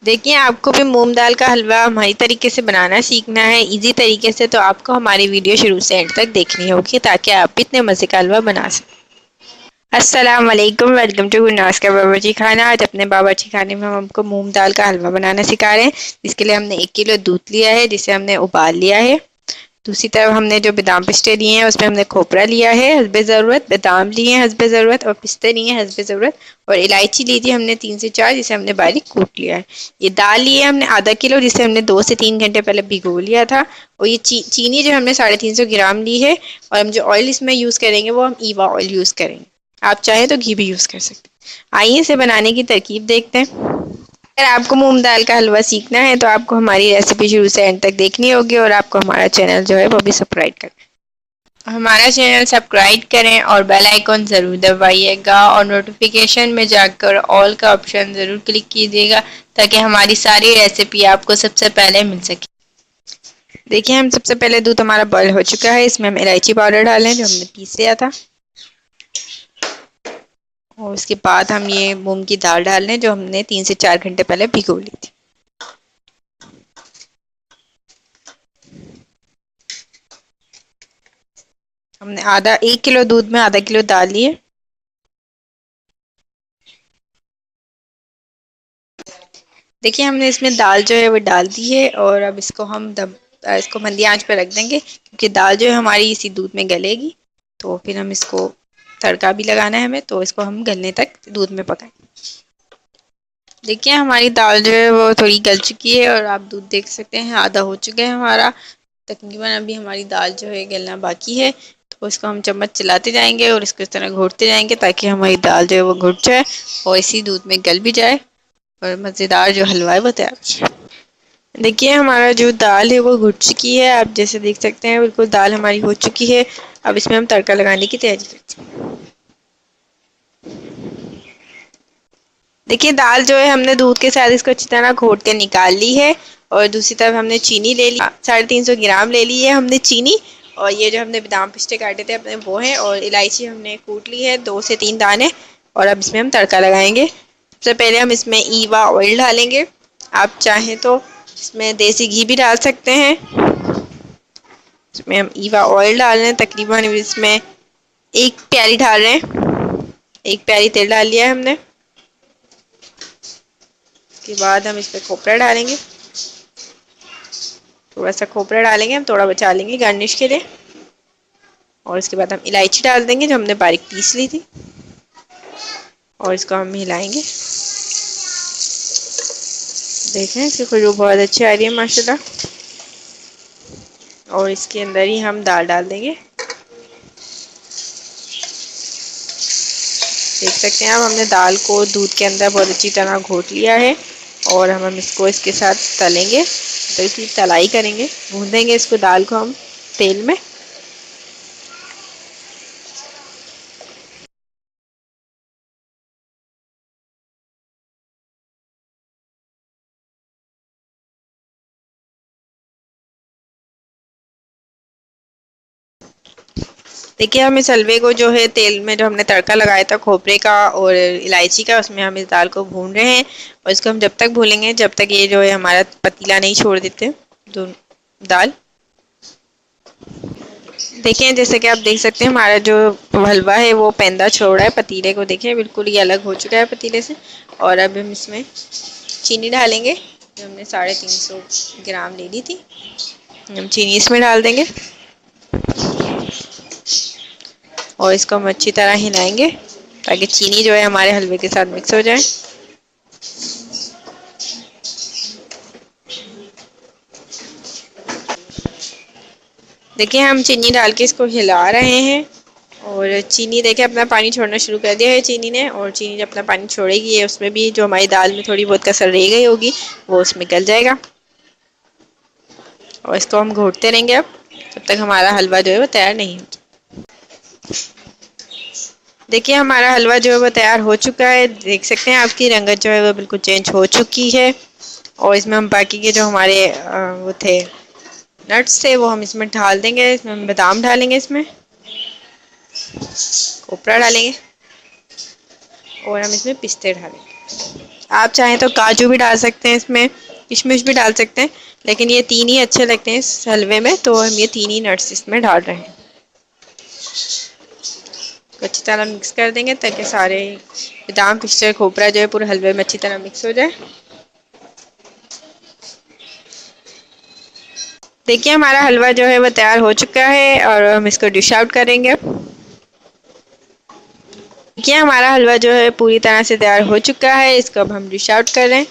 देखिए, आपको भी मूंग दाल का हलवा हमारी तरीके से बनाना सीखना है, इजी तरीके से, तो आपको हमारी वीडियो शुरू से एंड तक देखनी होगी ताकि आप भी इतने मज़े का हलवा बना सकें। अस्सलाम वालेकुम, वेलकम टू गुरनाज का बावर्ची खाना। आज अपने बावर्ची खाने में हम आपको मूंग दाल का हलवा बनाना सिखा रहे हैं। इसके लिए हमने 1 किलो दूध लिया है जिसे हमने उबाल लिया है। दूसरी तरफ हमने जो बादाम पिस्ते लिए हैं उसमें हमने खोपरा लिया है हस्बे ज़रूरत, बादाम लिए हैं हस्बे ज़रूरत और पिस्ते लिए हैं हस्बे ज़रूरत, और इलायची ली थी हमने 3 से 4 जिसे हमने बारीक कूट लिया है। ये दाल ली है हमने ½ किलो जिसे हमने 2 से 3 घंटे पहले भिगो लिया था। और ये चीनी जो हमने 350 ग्राम ली है। और हम जो ऑयल इसमें यूज़ करेंगे वो हम ईवा ऑयल यूज़ करेंगे। आप चाहें तो घी भी यूज़ कर सकते हैं। आइए इसे बनाने की तरकीब देखते हैं। अगर आपको मूंग दाल का हलवा सीखना है तो आपको हमारी रेसिपी शुरू से एंड तक देखनी होगी और आपको हमारा चैनल जो है वो भी सब्सक्राइब करें। हमारा चैनल सब्सक्राइब करें और बेल आइकॉन ज़रूर दबाइएगा और नोटिफिकेशन में जाकर ऑल का ऑप्शन ज़रूर क्लिक कीजिएगा ताकि हमारी सारी रेसिपी आपको सबसे पहले मिल सके। देखिए, हम सबसे पहले दूध हमारा बॉयल हो चुका है, इसमें हम इलायची पाउडर डालें जो हमने पीस लिया था। और उसके बाद हम ये मूंग की दाल डाल लें जो हमने 3 से 4 घंटे पहले भिगो ली थी। हमने 1 किलो दूध में ½ किलो दाल लिए। देखिए, हमने इसमें दाल जो है वो डाल दी है और अब इसको हम इसको मंदी आंच पर रख देंगे क्योंकि दाल जो है हमारी इसी दूध में गलेगी। तो फिर हम इसको तड़का भी लगाना है हमें, तो इसको हम गलने तक दूध में पकाएंगे। देखिए, हमारी दाल जो है वो थोड़ी गल चुकी है और आप दूध देख सकते हैं आधा हो चुका है हमारा तकरीबन। अभी हमारी दाल जो है गलना बाकी है, तो इसको हम चम्मच चलाते जाएंगे और इसको इस तरह घोटते जाएंगे ताकि हमारी दाल जो है वो घुट जाए और इसी दूध में गल भी जाए और मज़ेदार जो हलवा है वो तैयार हो जाए। देखिए, हमारा जो दाल है वो घुट चुकी है, आप जैसे देख सकते हैं बिल्कुल दाल हमारी हो चुकी है। अब इसमें हम तड़का लगाने की तैयारी करते हैं। देखिए, दाल जो है हमने दूध के साथ इसको अच्छी तरह घोट के निकाल ली है। और दूसरी तरफ हमने चीनी ले ली, 350 ग्राम ले ली है हमने चीनी। और ये जो हमने बादाम पिस्ते काटे थे अपने वो हैं, और इलायची हमने कूट ली है 2 से 3 दाने। और अब इसमें हम तड़का लगाएंगे। सबसे पहले हम इसमें ईवा ऑयल डालेंगे। आप चाहें तो इसमें देसी घी भी डाल सकते हैं। इसमें हम ईवा ऑयल डाल रहे हैं, तकरीबन इसमें 1 प्याली डाल रहे हैं। 1 प्याली तेल डाल लिया है हमने। उसके बाद हम इसमें खोपरा डालेंगे, थोड़ा सा खोपरा डालेंगे, हम थोड़ा बचा लेंगे गार्निश के लिए। और इसके बाद हम इलायची डाल देंगे जो हमने बारीक पीस ली थी और इसको हम हिलाएंगे। देखें, इसकी खुशबू बहुत अच्छी आ रही है माशाल्लाह। और इसके अंदर ही हम दाल डाल देंगे। देख सकते हैं, अब हमने दाल को दूध के अंदर बहुत अच्छी तरह घोट लिया है। और हम इसको इसके साथ तलेंगे, तो इसकी तलाई करेंगे, भूनेंगे इसको दाल को हम तेल में। देखिए, हम इस हलवे को जो है तेल में जो हमने तड़का लगाया था खोपरे का और इलायची का, उसमें हम इस दाल को भून रहे हैं। और इसको हम जब तक भूनेंगे जब तक ये जो है हमारा पतीला नहीं छोड़ देते दो दाल। देखें, जैसे कि आप देख सकते हैं हमारा जो हलवा है वो पेंदा छोड़ रहा है पतीले को। देखें, बिल्कुल ये अलग हो चुका है पतीले से। और अब हम इसमें चीनी डालेंगे जो हमने 350 ग्राम ले ली थी। हम चीनी इसमें डाल देंगे और इसको हम अच्छी तरह हिलाएंगे ताकि चीनी जो है हमारे हलवे के साथ मिक्स हो जाए। देखिए, हम चीनी डाल के इसको हिला रहे हैं और चीनी देखिए अपना पानी छोड़ना शुरू कर दिया है चीनी ने। और चीनी जब अपना पानी छोड़ेगी है उसमें भी जो हमारी दाल में थोड़ी बहुत कसर रह गई होगी वो उसमें गल जाएगा। और इसको हम घोटते रहेंगे अब जब तक हमारा हलवा जो है वो तैयार नहीं हो। देखिए, हमारा हलवा जो है वो तैयार हो चुका है। देख सकते हैं आपकी रंगत जो है वो बिल्कुल चेंज हो चुकी है। और इसमें हम बाकी के जो हमारे वो थे नट्स थे वो हम इसमें डाल देंगे। इसमें हम बादाम डालेंगे, इसमें खोपरा डालेंगे और हम इसमें पिस्ते डालेंगे। आप चाहें तो काजू भी डाल सकते हैं, इसमें किशमिश भी डाल सकते हैं, लेकिन ये तीन ही अच्छे लगते हैं इस हलवे में, तो हम ये तीन ही नट्स इसमें डाल रहे हैं। तो अच्छी तरह मिक्स कर देंगे ताकि सारे बादाम पिस्ता खोपरा जो है पूरे हलवे में अच्छी तरह मिक्स हो जाए। देखिए हमारा हलवा जो है वो तैयार हो चुका है और हम इसको डिश आउट करेंगे। देखिए हमारा हलवा जो है पूरी तरह से तैयार हो चुका है, इसको अब हम डिश आउट कर रहे हैं।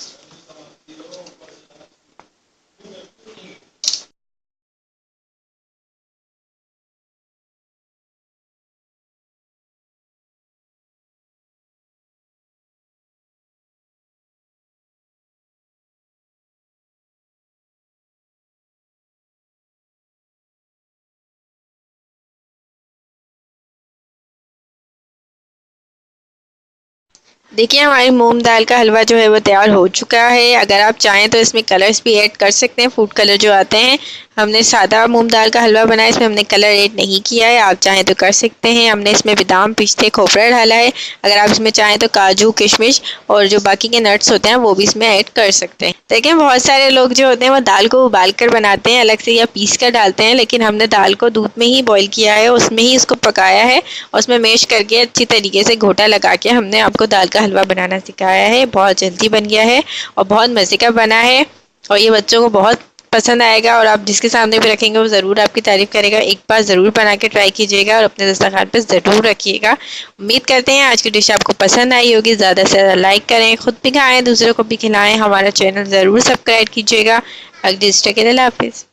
देखिए हमारी मूंग दाल का हलवा जो है वो तैयार हो चुका है। अगर आप चाहें तो इसमें कलर्स भी ऐड कर सकते हैं, फूड कलर जो आते हैं। हमने सादा मूंग दाल का हलवा बनाया, इसमें हमने कलर ऐड नहीं किया है, आप चाहें तो कर सकते हैं। हमने इसमें बादाम पिस्ते खोपरा डाला है, अगर आप इसमें चाहें तो काजू किशमिश और जो बाकी के नट्स होते हैं वो भी इसमें ऐड कर सकते हैं। देखिए बहुत सारे लोग जो होते हैं वो दाल को उबाल कर बनाते हैं अलग से या पीस कर डालते हैं, लेकिन हमने दाल को दूध में ही बॉईल किया है, उसमें ही इसको पकाया है और उसमें मैश करके अच्छी तरीके से घोटा लगा के हमने आपको दाल का हलवा बनाना सिखाया है। बहुत जल्दी बन गया है और बहुत मज़े का बना है और ये बच्चों को बहुत पसंद आएगा और आप जिसके सामने भी रखेंगे वो ज़रूर आपकी तारीफ़ करेगा। एक बार ज़रूर बना के ट्राई कीजिएगा और अपने दस्तरखान पे ज़रूर रखिएगा। उम्मीद करते हैं आज की डिश आपको पसंद आई होगी। ज़्यादा से ज़्यादा लाइक करें, खुद भी खाएँ, दूसरों को भी खिलाएँ। हमारा चैनल ज़रूर सब्सक्राइब कीजिएगा। अगली डिश के लिए अल्लाह हाफिज़।